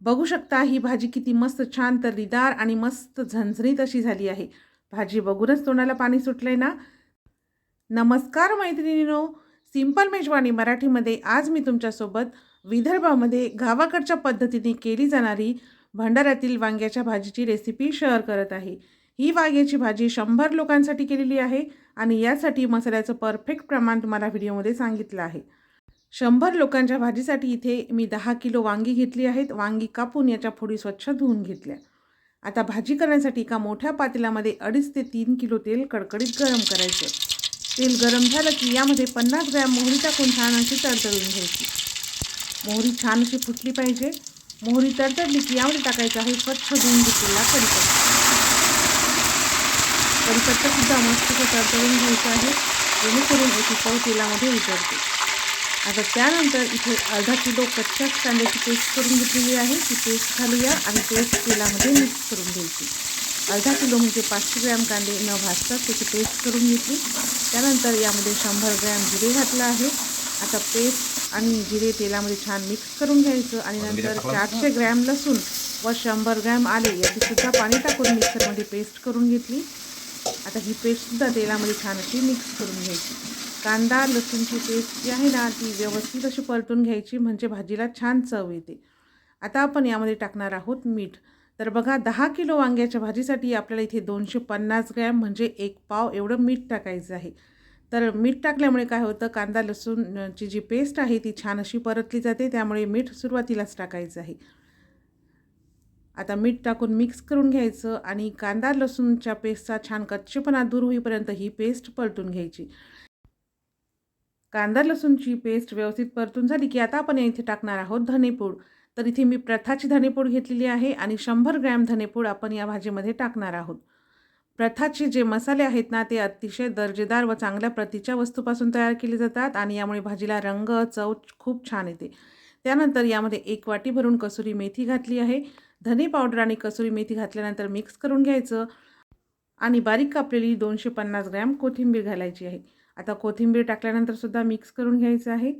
बघू शकता ही भाजी किती मस्त छान तर्रीदार आणि मस्त झणझणीत अशी झाली आहे। भाजी बघूनच तोंडाला पाणी सुटलंय ना। नमस्कार मैत्रिणींनो, सिंपल मेजवानी मराठीमध्ये आज मी तुमच्यासोबत विदर्भामध्ये गावाकडच्या पद्धतीने केली जाणारी भंडाऱ्यातील वांग्याच्या भाजीची रेसिपी शेअर करत आहे। ही वांग्याची भाजी 100 लोकांसाठी केलेली आहे आणि यासाठी मसाल्याचं परफेक्ट प्रमाण तुम्हाला व्हिडिओमध्ये सांगितलं आहे। 100 लोकांच्या भाजीसाठी इथे मी 10 किलो वांगी घेतली आहेत। वांगी कापून याच्या फोडी स्वच्छ धुवून घेतल्या। आता भाजी करण्यासाठी एका मोठ्या पातेल्यामध्ये 2.5 ते 3 किलो तेल कडकडीत गरम करायचं। तेल गरम झालं की यामध्ये 50 ग्रॅम मोहरी टाकून छान अशी तडतडून घ्यायची। मोहरी छान अशी फुटली पाहिजे। मोहरी तडतडली की यामध्ये टाकायचं आहे स्वच्छ धुवून घेतलेला कढीपत्ता। कढीपत्ता सुद्धा मस्त तडतडून घ्यायचा आहे जेणेकरून याची चव तेलामध्ये उतरते। आता त्यानंतर इथे अर्धा किलो कच्च्या कांद्याची पेस्ट करून घेतलेली आहे। ती पेस्ट घालूया आणि पेस्ट तेलामध्ये मिक्स करून घ्यायची। अर्धा किलो म्हणजे 500 ग्रॅम कांदे न भाजता त्याची पेस्ट करून घेतली। त्यानंतर यामध्ये 100 ग्रॅम जिरे घातलं आहे। आता पेस्ट आणि जिरे तेलामध्ये छान मिक्स करून घ्यायचं आणि नंतर 400 ग्रॅम लसूण व 100 ग्रॅम आले याची सुद्धा पाणी टाकून मिक्सरमध्ये पेस्ट करून घेतली। आता ही पेस्टसुद्धा तेलामध्ये छान अशी मिक्स करून घ्यायची। कांदा लसूणची पेस्ट जी आहे ना ती व्यवस्थित अशी परतून घ्यायची म्हणजे भाजीला छान चव येते। आता आपण यामध्ये टाकणार आहोत मीठ। तर बघा 10 किलो वांग्याच्या भाजीसाठी आपल्याला इथे 250 ग्रॅम म्हणजे 1 पाव एवढं मीठ टाकायचं आहे। तर मीठ टाकल्यामुळे काय होतं, कांदा लसूणची जी पेस्ट आहे ती छान अशी परतली जाते, त्यामुळे मीठ सुरुवातीलाच टाकायचं आहे। आता मीठ टाकून मिक्स करून घ्यायचं आणि कांदा लसूणच्या पेस्टचा छान कच्चेपणा दूर होईपर्यंत ही पेस्ट परतून घ्यायची। कांदा लसूणची पेस्ट व्यवस्थित परतून झाली की आता आपण इथे टाकणार आहोत धनेपूड। तर इथे मी प्रथाची धनेपूड घेतलेली आहे आणि 100 ग्रॅम धनेपूड आपण या भाजीमध्ये टाकणार आहोत। प्रथाचे जे मसाले आहेत ना ते अतिशय दर्जेदार व चांगल्या प्रतीच्या वस्तूपासून तयार केले जातात आणि यामुळे भाजीला रंग चव खूप छान येते। त्यानंतर यामध्ये 1 वाटी भरून कसुरी मेथी घातली आहे। धने पावडर आणि कसुरी मेथी घातल्यानंतर मिक्स करून घ्यायचं आणि बारीक कापलेली 250 ग्रॅम कोथिंबीर घालायची आहे। आता कोथिंबीर टाकल्यानंतर सुद्धा मिक्स करून घ्यायचं आहे।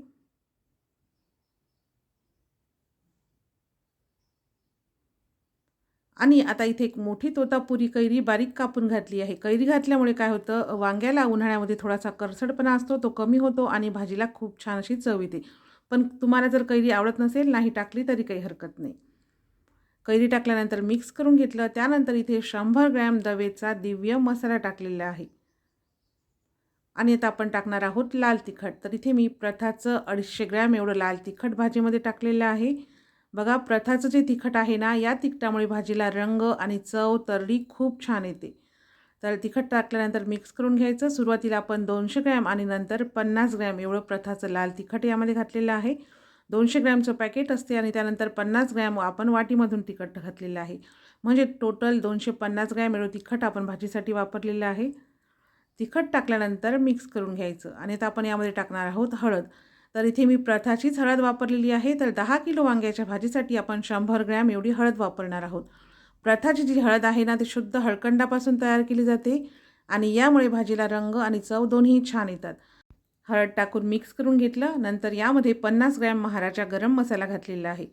आणि आता इथे एक मोठी तोतापुरी कैरी बारीक कापून घातली आहे। कैरी घातल्यामुळे काय होतं, वांग्याला उन्हाळ्यामध्ये थोडासा करसडपणा असतो तो कमी होतो आणि भाजीला खूप छान अशी चव येते। पण तुम्हाला जर कैरी आवडत नसेल नाही टाकली तरी काही हरकत नाही। कैरी टाकल्यानंतर मिक्स करून घेतलं। त्यानंतर इथे 100 ग्रॅम दवेचा दिव्य मसाला टाकलेला आहे आणि आता आपण टाकणार आहोत लाल तिखट। तर इथे मी प्रथाचं 250 ग्रॅम एवढं लाल तिखट भाजीमध्ये टाकलेलं आहे। बघा प्रथाचं जे तिखट आहे ना या तिखटामुळे भाजीला रंग आणि चव तर्री खूप छान येते। तर तिखट टाकल्यानंतर मिक्स करून घ्यायचं। सुरुवातीला आपण 200 ग्रॅम आणि नंतर 50 ग्रॅम एवढं प्रथाचं लाल तिखट यामध्ये घातलेलं आहे। 200 ग्रॅमचं पॅकेट असते आणि त्यानंतर 50 ग्रॅम आपण वाटीमधून तिखट घातलेलं आहे। म्हणजे टोटल 250 ग्रॅम एवढं तिखट आपण भाजीसाठी वापरलेलं आहे। तिखट टाकल्यानंतर मिक्स करून घ्यायचं आणि आता आपण यामध्ये टाकणार आहोत हळद। तर इथे मी प्रथाचीच हळद वापरलेली आहे। तर 10 किलो वांग्याच्या भाजीसाठी आपण 100 ग्रॅम एवढी हळद वापरणार आहोत। प्रथाची जी हळद आहे ना ती शुद्ध हळकुंडापासून तयार केली जाते आणि यामुळे भाजीला रंग आणि चव दोन्ही छान येतात। हळद टाकून मिक्स करून घेतलं। नंतर यामध्ये 50 ग्रॅम महाराजा गरम मसाला घातलेला आहे।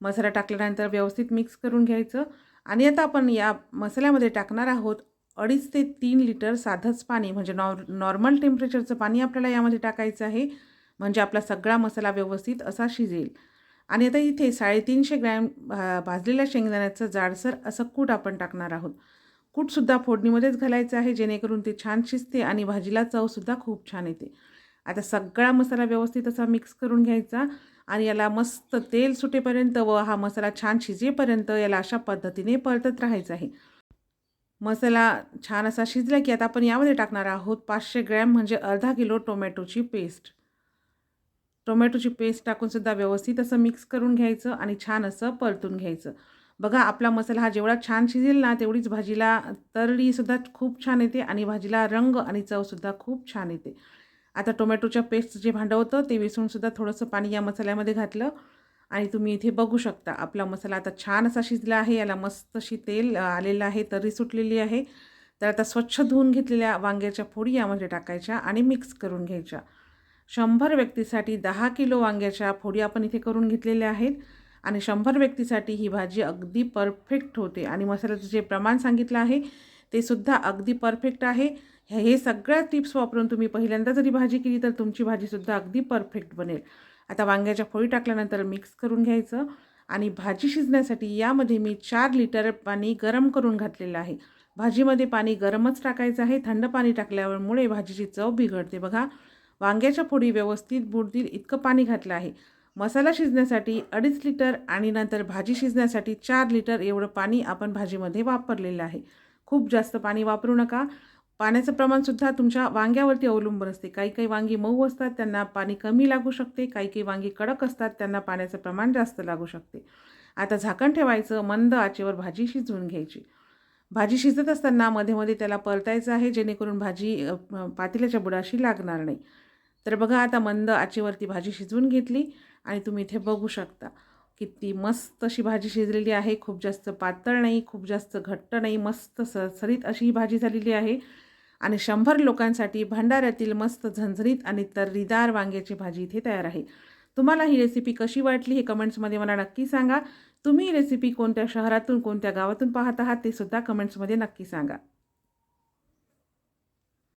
मसाला टाकल्यानंतर व्यवस्थित मिक्स करून घ्यायचं आणि आता आपण या मसाल्यामध्ये टाकणार आहोत 2.5 ते 3 लिटर साधंच पाणी, म्हणजे नॉर्मल टेम्परेचरचं पाणी आपल्याला यामध्ये टाकायचं आहे म्हणजे आपला सगळा मसाला व्यवस्थित असा शिजेल। आणि आता इथे 350 ग्रॅम भाजलेल्या शेंगदाण्याचं जाडसर असं कूट आपण टाकणार आहोत। कूटसुद्धा फोडणीमध्येच घालायचं आहे जेणेकरून ते छान शिजते आणि भाजीला चवसुद्धा खूप छान येते। आता सगळा मसाला व्यवस्थित असा मिक्स करून घ्यायचा आणि याला मस्त तेल सुटेपर्यंत व हा मसाला छान शिजेपर्यंत याला अशा पद्धतीने परतत राहायचं आहे। मसाला छान असा शिजला की आता आपण यामध्ये टाकणार आहोत 500 ग्रॅम म्हणजे अर्धा किलो टोमॅटोची पेस्ट। टोमॅटोची पेस्ट टाकून सुद्धा व्यवस्थित असं मिक्स करून घ्यायचं आणि छान असं परतून घ्यायचं। बघा आपला मसाला हा जेवढा छान शिजेल ना तेवढीच भाजीला तर्रीसुद्धा खूप छान येते आणि भाजीला रंग आणि चवसुद्धा खूप छान येते। आता टोमॅटोच्या पेस्टचं जे भांडं होतं ते विसळूनसुद्धा थोडंसं पाणी या मसाल्यामध्ये घातलं आणि तुम्ही इथे बघू शकता आपला मसाला आता छान असा शिजला आहे। याला मस्त अशी तेल आलेलं आहे, तर्री सुटलेली आहे। तर आता स्वच्छ धुवून घेतलेल्या वांग्याच्या फोडी यामध्ये टाकायच्या आणि मिक्स करून घ्यायच्या। 100 व्यक्तीसाठी 10 किलो वांग्याच्या फोडी आपण इथे करून घेतलेल्या आहेत आणि 100 व्यक्तीसाठी ही भाजी अगदी परफेक्ट होते. आणि मसाल्याचं जे प्रमाण सांगितलं आहे ते सुद्धा अगदी परफेक्ट आहे. हे सगळ्या टिप्स वापरून तुम्ही पहिल्यांदा जरी भाजी केली तर तुमची भाजीसुद्धा अगदी परफेक्ट बनेल. आता वांग्याच्या फोडी टाकल्यानंतर मिक्स करून घ्यायचं आणि भाजी शिजण्यासाठी यामध्ये मी 4 लिटर पाणी गरम करून घातलेलं आहे. भाजीमध्ये पाणी गरमच टाकायचं आहे. थंड पाणी टाकल्यामुळे भाजीची चव बिघडते. बघा, वांग्याच्या फोडी व्यवस्थित बुडतील इतकं पाणी घातलं आहे. मसाला शिजण्यासाठी 2.5 लिटर आणि नंतर भाजी शिजण्यासाठी 4 लिटर एवढं पाणी आपण भाजीमध्ये वापरलेलं आहे. खूप जास्त पाणी वापरू नका. पाण्याचं प्रमाणसुद्धा तुमच्या वांग्यावरती अवलंबून असते. काही काही वांगी मऊ असतात, त्यांना पाणी कमी लागू शकते. काही काही वांगी कडक असतात, त्यांना पाण्याचं प्रमाण जास्त लागू शकते. आता झाकण ठेवायचं, मंद आचेवर भाजी शिजवून घ्यायची. भाजी शिजत असताना मध्ये मध्ये त्याला परतायचं आहे, जेणेकरून भाजी पातेल्याच्या बुडाशी लागणार नाही. तर बघा, आता मंद आचेवरती भाजी शिजवून घेतली आणि तुम्ही इथे बघू शकता किती मस्त अशी भाजी शिजलेली आहे. खूप जास्त पातळ नाही, खूप जास्त घट्ट नाही, मस्त सरसरीत अशी ही भाजी झालेली आहे. आणि 100 लोकांसाठी भंडाऱ्यातील मस्त झणझणीत आणि तर्रीदार वांग्याची भाजी इथे तयार आहे. तुम्हाला ही रेसिपी कशी वाटली हे कमेंट्समध्ये मला नक्की सांगा. तुम्ही ही रेसिपी कोणत्या शहरातून, कोणत्या गावातून पाहत आहात ते सुद्धा कमेंट्समध्ये नक्की सांगा.